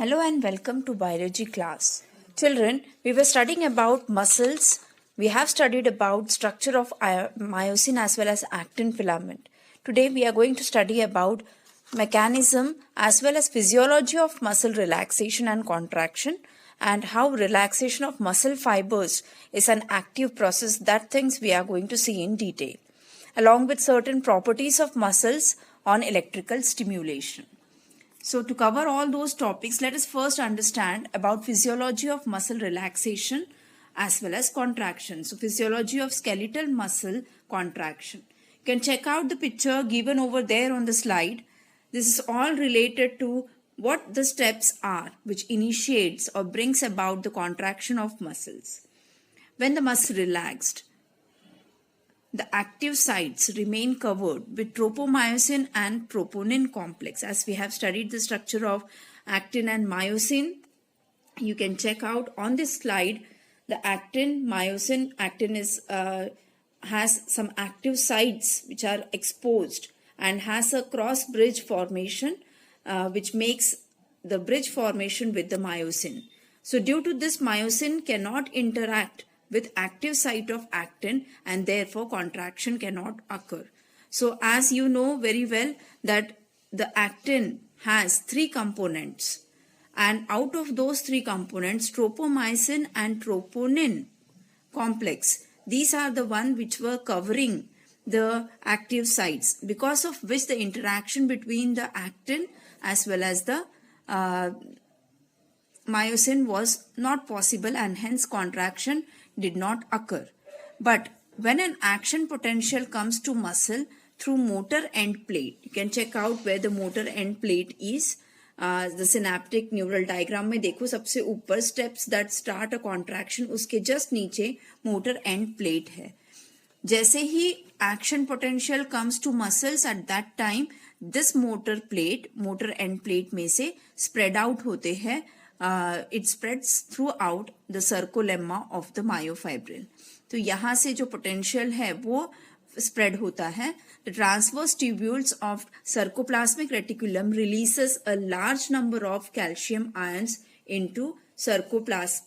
Hello and welcome to biology class. Children, we were studying about muscles. We have studied about structure of myosin as well as actin filament. Today we are going to study about mechanism as well as physiology of muscle relaxation and contraction and how relaxation of muscle fibers is an active process. That things we are going to see in detail, along with certain properties of muscles on electrical stimulation. So to cover all those topics, let us first understand about physiology of muscle relaxation as well as contraction. So physiology of skeletal muscle contraction. You can check out the picture given over there on the slide. This is all related to what the steps are which initiates or brings about the contraction of muscles. When the muscle relaxed, the active sites remain covered with tropomyosin and troponin complex. As we have studied the structure of actin and myosin, you can check out on this slide the actin, myosin. Actin has some active sites which are exposed and has a cross bridge formation which makes the bridge formation with the myosin. So due to this, myosin cannot interact with active site of actin and therefore contraction cannot occur. So as you know very well that the actin has three components, and out of those three components, tropomyosin and troponin complex, these are the one which were covering the active sites, because of which the interaction between the actin as well as the myosin was not possible and hence contraction did not occur. But when an action potential comes to muscle through motor end plate, you can check out where the motor end plate is. The synaptic neural diagram में देखो सबसे ऊपर steps that start a contraction, उसके just नीचे motor end plate है. जैसे ही action potential comes to muscles, at that time this motor end plate में से spread out होते हैं. It spreads throughout the sarcolemma of the myofibril. तो यहाँ से जो potential है वो spread होता है. The transverse tubules of sarcoplasmic reticulum releases a large number of calcium ions into sarcoplasm.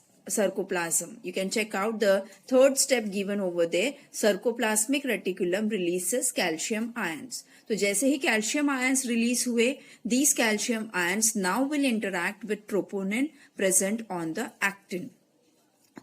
You can check out the third step given over there. Sarcoplasmic reticulum releases calcium ions. तो जैसे ही calcium ions release हुए, these calcium ions now will interact with troponin present on the actin.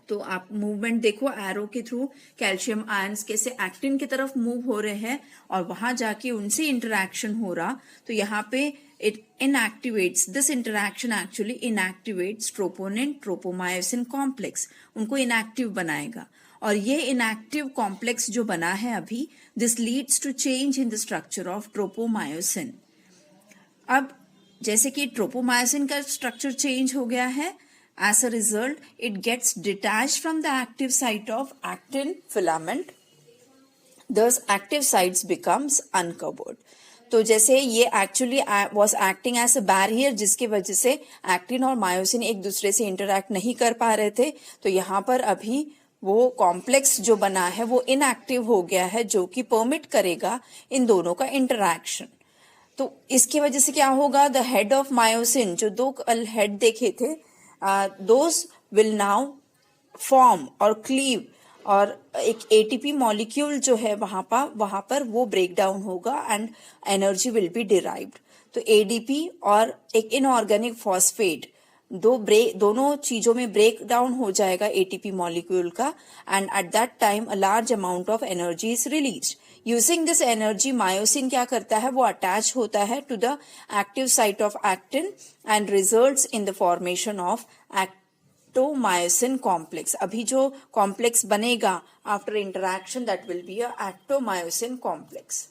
तो आप movement देखो arrow के through calcium ions कैसे actin की तरफ मूव हो रहे हैं और वहां जाके उनसे इंटरेक्शन हो रहा. तो यहाँ पे it inactivates, this interaction actually inactivates troponin tropomyosin complex, उनको इनएक्टिव बनाएगा. और ये इनएक्टिव कॉम्प्लेक्स जो बना है अभी, this leads to change in the structure of tropomyosin. अब जैसे कि ट्रोपोमायोसिन का स्ट्रक्चर चेंज हो गया है, as a result it gets detached from the active site of actin filament, thus active sites becomes uncovered. तो जैसे ये actually was acting as a barrier, जिसकी वजह से actin और myosin एक दूसरे से interact नहीं कर पा रहे थे. तो यहाँ पर अभी वो कॉम्प्लेक्स जो बना है वो इनएक्टिव हो गया है, जो कि परमिट करेगा इन दोनों का इंटरैक्शन. तो इसकी वजह से क्या होगा, द हेड ऑफ मायोसिन, जो दो हेड देखे थे, those will now form और cleave, और एक ATP मॉलिक्यूल जो है वहां पर वो ब्रेक डाउन होगा and energy will be derived. तो ADP और एक इनऑर्गेनिक फॉस्फेट दोनों चीजों में ब्रेक डाउन हो जाएगा ATP मॉलिक्यूल का, and at that time a large amount of energy is released. Using this energy myosin क्या करता है, वो अटैच होता है to the active site of actin and results in the formation of actomyosin complex. अभी जो complex बनेगा after interaction, that will be a actomyosin complex.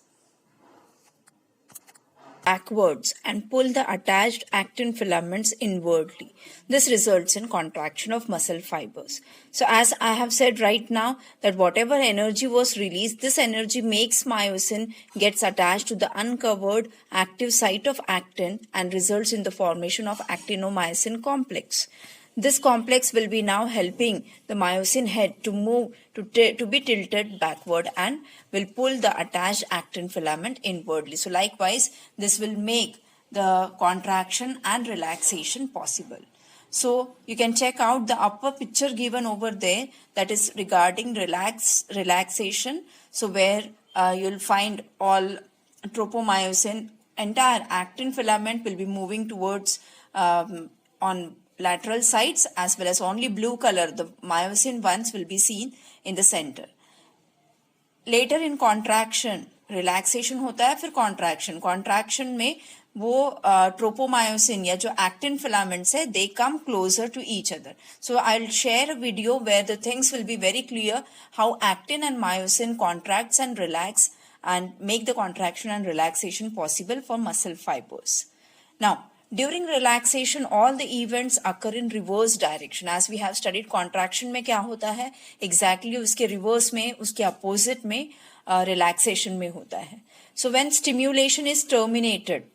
Backwards and pull the attached actin filaments inwardly. This results in contraction of muscle fibers. So as I have said right now that whatever energy was released, this energy makes myosin gets attached to the uncovered active site of actin and results in the formation of actinomyosin complex. This complex will be now helping the myosin head to move to be tilted backward and will pull the attached actin filament inwardly. So likewise, this will make the contraction and relaxation possible. So you can check out the upper picture given over there, that is regarding relaxation. So where you'll find all tropomyosin, entire actin filament will be moving towards on lateral sides, as well as only blue color, the myosin ones, will be seen in the center. Later in contraction, relaxation होता है, फिर contraction में वो tropomyosin या जो actin filaments है, they come closer to each other. So I will share a video where the things will be very clear how actin and myosin contracts and relax and make the contraction and relaxation possible for muscle fibers. Now, during relaxation, all the events occur in reverse direction. As we have studied, contraction में क्या होता है, exactly उसके reverse में, उसके opposite में relaxation में होता है. So when stimulation is terminated,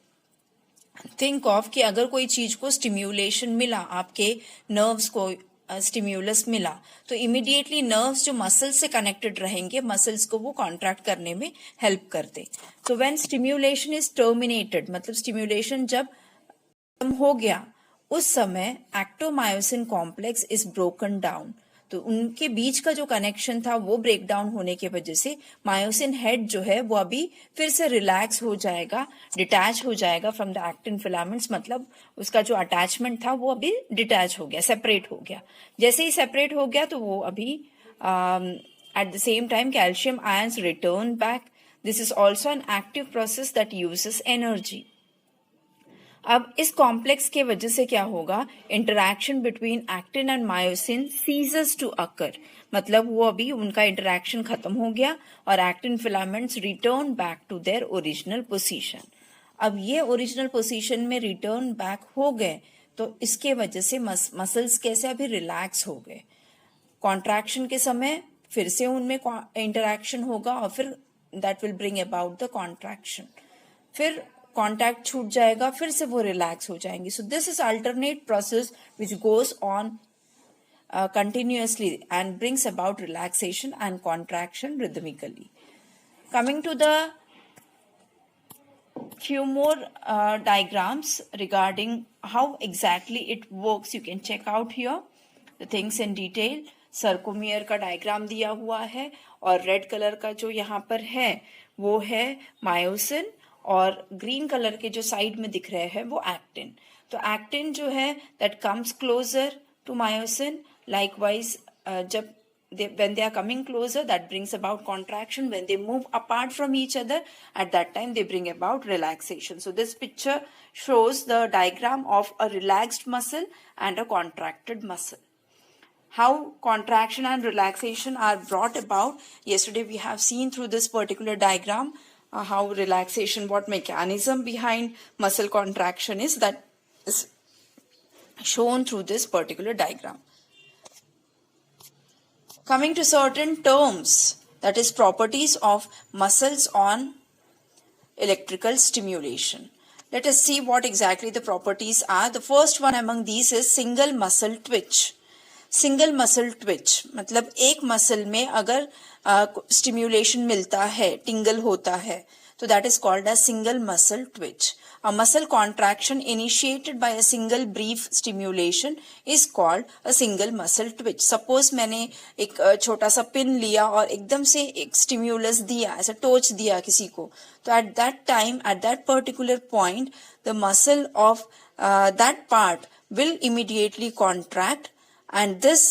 think of कि अगर कोई चीज को stimulation मिला, आपके nerves को स्टिम्यूलस मिला, तो इमीडिएटली नर्व्स जो मसल्स से कनेक्टेड रहेंगे, मसल्स को वो कॉन्ट्रैक्ट करने में हेल्प करते. So when stimulation is terminated, मतलब स्टिम्युलेशन जब खत्म हो गया, उस समय एक्टोमायोसिन कॉम्प्लेक्स इज ब्रोकन डाउन. तो उनके बीच का जो कनेक्शन था वो ब्रेक डाउन होने की वजह से मायोसिन हेड जो है वो अभी फिर से रिलैक्स हो जाएगा, डिटैच हो जाएगा फ्रॉम द एक्टिन फिलामेंट्स. मतलब उसका जो अटैचमेंट था वो अभी डिटैच हो गया, सेपरेट हो गया. जैसे ही सेपरेट हो गया तो वो अभी at the same time calcium ions return back. This is also an active process that uses energy. अब इस कॉम्प्लेक्स के वजह से क्या होगा, interaction between actin and myosin ceases to occur. मतलब वो अभी उनका इंटरैक्शन खत्म हो गया और actin filaments return back to their original position. अब ये ओरिजिनल पोजीशन में रिटर्न बैक हो गए तो इसके वजह से मसल्स कैसे अभी रिलैक्स हो गए. कॉन्ट्रैक्शन के समय फिर से उनमें इंटरैक्शन होगा और फिर that will bring about the contraction. फिर कॉन्टैक्ट छूट जाएगा, फिर से वो रिलैक्स हो जाएंगे. So this is alternate process which goes on continuously and brings about relaxation and contraction rhythmically. Coming to the few more diagrams regarding how exactly it works, you can check out here the things in detail. सर्कोमियर का diagram दिया हुआ है और red colour का जो यहाँ पर है वो है मायोसिन और ग्रीन कलर के जो साइड में दिख रहे हैं वो एक्टिन. तो एक्टिन जो है that comes closer to myosin. Likewise, when they are coming closer, that brings about contraction. When they move apart from each other, at that time they bring about relaxation. So this picture shows the diagram of a relaxed muscle and a contracted muscle. How contraction and relaxation are brought about. Yesterday we have seen through this particular diagram how relaxation, what mechanism behind muscle contraction is, that is shown through this particular diagram. Coming to certain terms, that is properties of muscles on electrical stimulation. Let us see what exactly the properties are. The first one among these is single muscle twitch. Single muscle Twitch मतलब एक muscle में अगर stimulation मिलता है, टिंगल होता है, तो that is called as single muscle twitch. A muscle contraction initiated by a single brief stimulation is called a single muscle twitch. Suppose मैंने एक छोटा सा पिन लिया और एकदम से एक स्टिम्युलस दिया, ऐसा टोच दिया किसी को, तो at that time, at that particular point, the muscle of that part will immediately contract, and this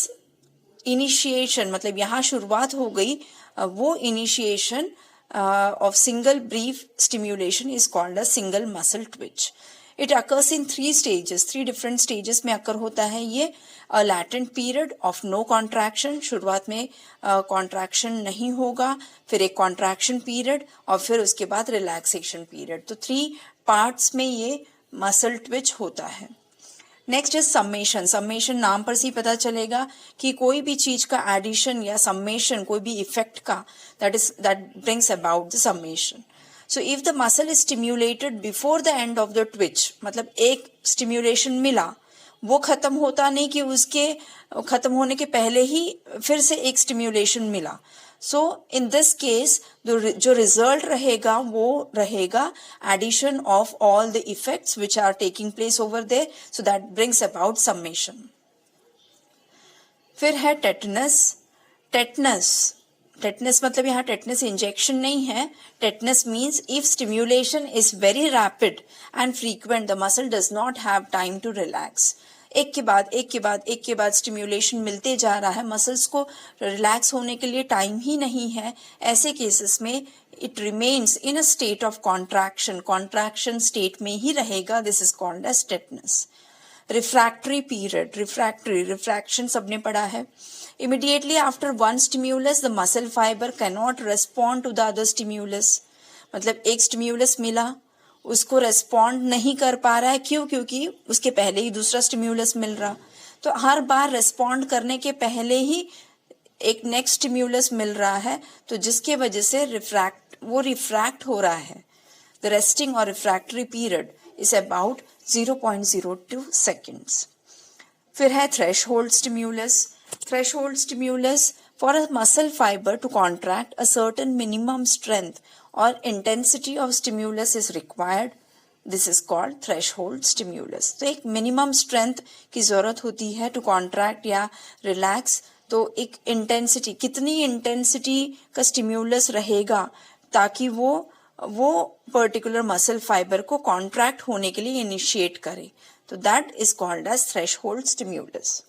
initiation मतलब यहाँ शुरुआत हो गई, वो initiation of single brief stimulation is called a single muscle twitch. It occurs in 3 stages. 3 different stages में occur होता है ये. A latent period of no contraction, शुरुआत में contraction नहीं होगा, फिर एक contraction period और फिर उसके बाद relaxation period. तो 3 parts में ये muscle twitch होता है. नेक्स्ट इज सम्मेशन. सम्मेशन नाम पर से ही पता चलेगा कि कोई भी चीज का एडिशन या सम्मेशन, कोई भी इफेक्ट का, that brings about the summation. So if the muscle is stimulated before the end of the Twitch, मतलब एक स्टिम्युलेशन मिला वो खत्म होता नहीं कि उसके खत्म होने के पहले ही फिर से एक स्टिम्युलेशन मिला. सो इन दिस केस जो रिजल्ट रहेगा वो रहेगा addition of all the effects which are taking place over there, so that brings about summation. फिर है टेटनस. टेटनस मतलब यहाँ टेटनस इंजेक्शन नहीं है. Tetanus means if stimulation is very rapid and frequent the muscle does not have time to relax. एक के बाद stimulation मिलते जा रहा है, मसल्स को रिलैक्स होने के लिए टाइम ही नहीं है. ऐसे केसेस में it remains in a state of contraction state में ही रहेगा. This is called as tetanus. Refractory period. Refraction सबने पढ़ा है. Immediately after one stimulus, the muscle fiber cannot respond to the other stimulus. मतलब एक स्टिम्यूलस मिला, उसको रेस्पॉन्ड नहीं कर पा रहा है. क्यों? क्योंकि उसके पहले ही दूसरा स्टिम्यूलस मिल रहा. तो हर बार रेस्पॉन्ड करने के पहले ही एक नेक्स्ट स्टिम्यूलस मिल रहा है, तो जिसके वजह से रिफ्रैक्ट हो रहा है. द रेस्टिंग और refractory period is about 0.02 seconds. फिर है threshold stimulus. Threshold stimulus for a muscle fiber to contract a certain minimum strength or intensity of stimulus is required. This is called threshold stimulus. तो एक minimum strength की जरूरत होती है to contract या relax. तो एक intensity, कितनी intensity का stimulus रहेगा ताकि वो particular muscle fiber को contract होने के लिए initiate करे. तो that is called as threshold stimulus.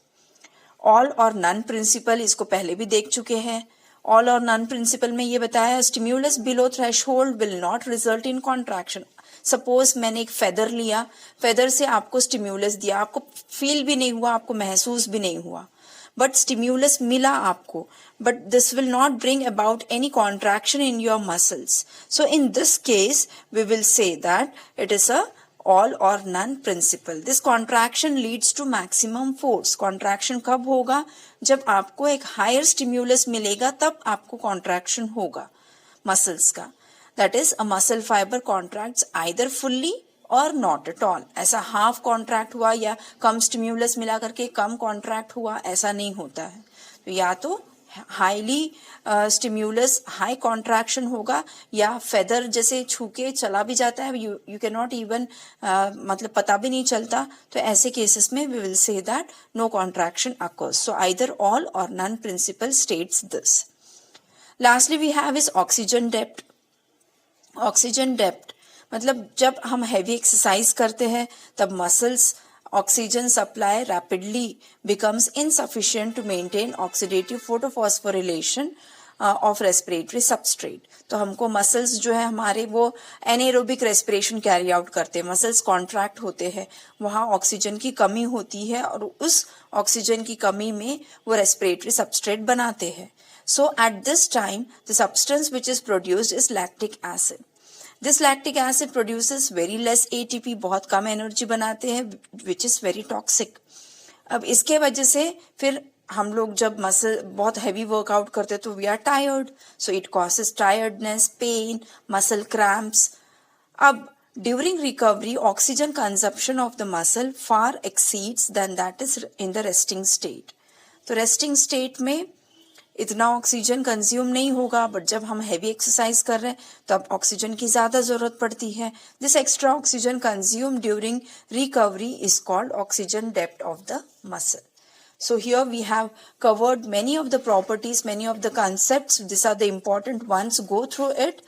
All or none principal, इसको पहले भी देख चुके हैं. ऑल और नन प्रिंसिपल में ये बताया stimulus below threshold will not result in contraction. Suppose मैंने एक फेदर लिया, फेदर से आपको स्टिम्युलस दिया, आपको फील भी नहीं हुआ, आपको महसूस भी नहीं हुआ, बट स्टिम्युलस मिला आपको, but this will not bring about any contraction in your muscles. So in this case we will say that it is a all or none principle. This contraction leads to maximum force. Contraction कब होगा? जब आपको एक higher stimulus मिलेगा तब आपको contraction होगा muscles का. That is, a muscle fiber contracts either fully or not at all. ऐसा half contract हुआ या कम stimulus मिला करके कम contract हुआ, ऐसा नहीं होता है. तो या तो हाईली स्टिम्यूलस हाई कॉन्ट्रैक्शन होगा या फेदर जैसे छूके चला भी जाता है, यू कैन नॉट इवन मतलब पता भी नहीं चलता. तो ऐसे केसेस में we will say that no contraction occurs. So either all or none principle states this. Lastly we have is oxygen depth. Oxygen depth मतलब जब हम हैवी एक्सरसाइज करते हैं तब muscles oxygen supply rapidly becomes insufficient to maintain oxidative photophosphorylation of respiratory substrate. तो हमको muscles जो है हमारे वो एनाएरोबिक रेस्पिरेशन कैरी आउट करते हैं, मसल्स कॉन्ट्रैक्ट होते हैं, वहाँ ऑक्सीजन की कमी होती है और उस ऑक्सीजन की कमी में वो रेस्पिरेटरी सबस्ट्रेट बनाते हैं. So at this time the substance which is produced is lactic acid. This lactic acid produces very less ATP, बहुत कम एनर्जी बनाते हैं, which is very toxic. अब इसके वजह से फिर हम लोग जब मसल बहुत हैवी वर्कआउट करते तो we are tired, so it causes tiredness, pain, muscle cramps. अब during recovery oxygen consumption of the muscle far exceeds than that is in the resting state. तो रेस्टिंग स्टेट में इतना oxygen consume नहीं होगा, but जब हम heavy exercise कर रहे हैं तब ऑक्सीजन की ज्यादा जरूरत पड़ती है. This extra oxygen consume during recovery is called oxygen depth of the muscle. So here we have covered many of the properties, many of the concepts. These are the important ones. Go through it.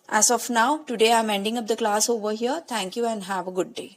As of now, today I am ending up the class over here. Thank you and have a good day.